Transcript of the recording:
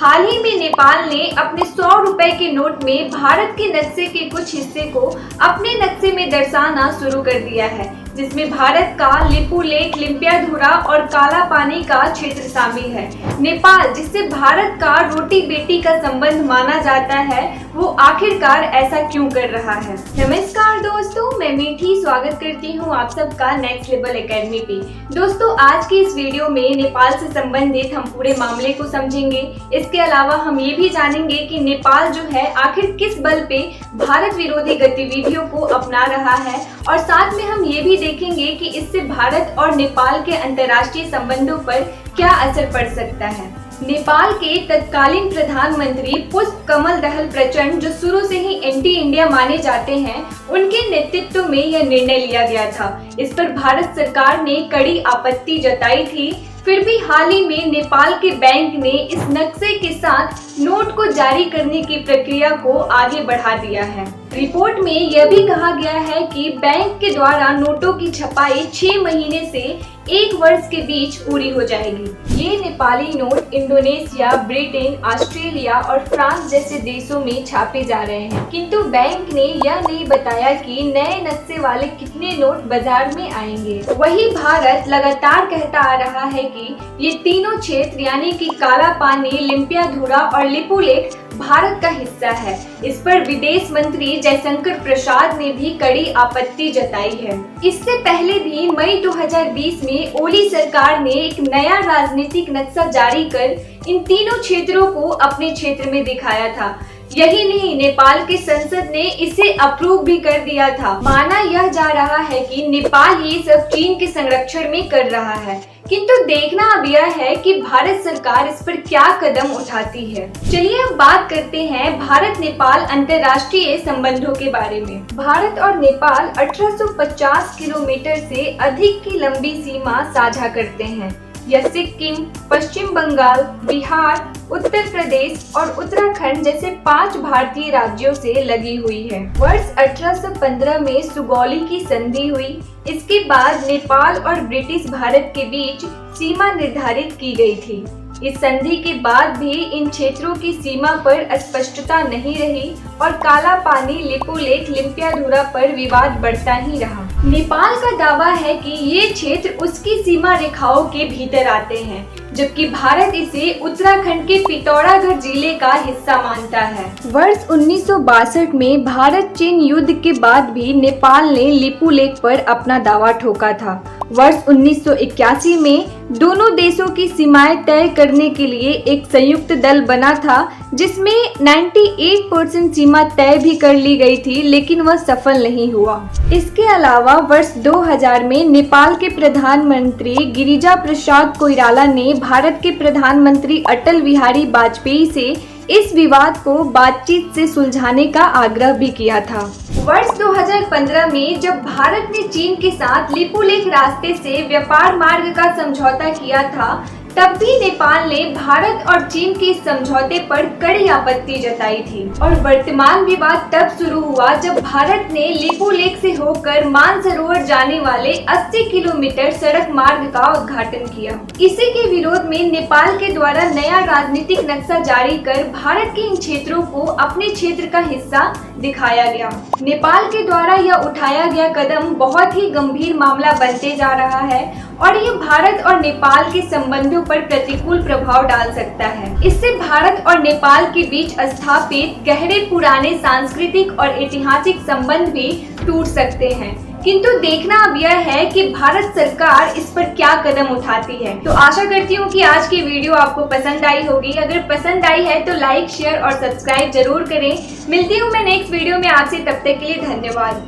हाल ही में नेपाल ने अपने 100 रुपए के नोट में भारत के नक्शे के कुछ हिस्से को अपने नक्शे में दर्शाना शुरू कर दिया है, जिसमें भारत का लिपू लेक, लिम्पियाधुरा और काला पानी का क्षेत्र शामिल है। नेपाल, जिससे भारत का रोटी बेटी का संबंध माना जाता है, वो आखिरकार ऐसा क्यों कर रहा है। नमस्कार दोस्तों, मैं मीठी स्वागत करती हूँ आप सबका नेक्स्ट लेवल एकेडमी पे। दोस्तों, आज की इस वीडियो में नेपाल से संबंधित हम पूरे मामले को समझेंगे। इसके अलावा हम ये भी जानेंगे कि नेपाल जो है आखिर किस बल पे भारत विरोधी गतिविधियों को अपना रहा है, और साथ में हम ये भी देखेंगे कि इससे भारत और नेपाल के अंतर्राष्ट्रीय संबंधों पर क्या असर पड़ सकता है। नेपाल के तत्कालीन प्रधानमंत्री पुष्प कमल दहल प्रचंड, जो शुरू से ही एंटी इंडिया माने जाते हैं, उनके नेतृत्व में यह निर्णय लिया गया था। इस पर भारत सरकार ने कड़ी आपत्ति जताई थी। फिर भी हाल ही में नेपाल के बैंक ने इस नक्शे के साथ नोट को जारी करने की प्रक्रिया को आगे बढ़ा दिया है। रिपोर्ट में यह भी कहा गया है कि बैंक के द्वारा नोटों की छपाई 6 महीने से 1 वर्ष के बीच पूरी हो जाएगी। ये Nepali note Indonesia, Britain, Australia और फ्रांस जैसे देशों में छापे जा रहे हैं, किंतु बैंक ने यह नहीं बताया कि नए नक्शे वाले कितने नोट बाजार में आएंगे। वही भारत लगातार कहता आ रहा है कि ये तीनों क्षेत्र यानी कि काला पानी, लिम्पियाधुरा और लिपू लेक भारत का हिस्सा है। इस पर विदेश मंत्री जयशंकर प्रसाद ने भी कड़ी आपत्ति जताई है। इससे पहले भी मई 2020 में ओली सरकार ने एक नया राजनीतिक नक्शा जारी कर इन तीनों क्षेत्रों को अपने क्षेत्र में दिखाया था। यही नहीं, नेपाल के संसद ने इसे अप्रूव भी कर दिया था। माना यह जा रहा है कि नेपाल ये सब चीन के संरक्षण में कर रहा है, किंतु देखना अब यह है कि भारत सरकार इस पर क्या कदम उठाती है। चलिए अब बात करते हैं भारत नेपाल अंतर्राष्ट्रीय संबंधों के बारे में। भारत और नेपाल 1850 किलोमीटर से अधिक की लंबी सीमा साझा करते हैं। यह सिक्किम, पश्चिम बंगाल, बिहार, उत्तर प्रदेश और उत्तराखंड जैसे 5 भारतीय राज्यों से लगी हुई है। वर्ष 1815 में सुगौली की संधि हुई। इसके बाद नेपाल और ब्रिटिश भारत के बीच सीमा निर्धारित की गई थी। इस संधि के बाद भी इन क्षेत्रों की सीमा पर स्पष्टता नहीं रही और काला पानी, लिपू लेक, लिम्पियाधुरा पर विवाद बढ़ता ही रहा। नेपाल का दावा है कि ये क्षेत्र उसकी सीमा रेखाओं के भीतर आते हैं, जबकि भारत इसे उत्तराखंड के पिथौरागढ़ जिले का हिस्सा मानता है। वर्ष 1962 में भारत चीन युद्ध के बाद भी नेपाल ने लिपू लेक पर अपना दावा ठोका था। वर्ष 1981 में दोनों देशों की सीमाएं तय करने के लिए एक संयुक्त दल बना था, जिसमें 98% सीमा तय भी कर ली गई थी, लेकिन वह सफल नहीं हुआ। इसके अलावा वर्ष 2000 में नेपाल के प्रधानमंत्री गिरिजा प्रसाद कोइराला ने भारत के प्रधानमंत्री अटल बिहारी वाजपेयी से इस विवाद को बातचीत से सुलझाने का आग्रह भी किया था। वर्ष 2015 में जब भारत ने चीन के साथ लिपू लेक रास्ते से व्यापार मार्ग का समझौता किया था, तब भी नेपाल ने भारत और चीन के इस समझौते पर कड़ी आपत्ति जताई थी। और वर्तमान विवाद तब शुरू हुआ जब भारत ने लिपू लेक से होकर मानसरोवर जाने वाले 80 किलोमीटर सड़क मार्ग का उद्घाटन किया। इसी के विरोध में नेपाल के द्वारा नया राजनीतिक नक्शा जारी कर भारत के इन क्षेत्रों को अपने क्षेत्र का हिस्सा दिखाया गया। नेपाल के द्वारा यह उठाया गया कदम बहुत ही गंभीर मामला बनते जा रहा है और ये भारत और नेपाल के संबंधों पर प्रतिकूल प्रभाव डाल सकता है। इससे भारत और नेपाल के बीच स्थापित गहरे पुराने सांस्कृतिक और ऐतिहासिक संबंध भी टूट सकते हैं। किंतु देखना अब यह है कि भारत सरकार इस पर क्या कदम उठाती है। तो आशा करती हूँ कि आज की वीडियो आपको पसंद आई होगी। अगर पसंद आई है तो लाइक, शेयर और सब्सक्राइब जरूर करें। मिलती हूँ मैं नेक्स्ट वीडियो में आपसे, तब तक के लिए धन्यवाद।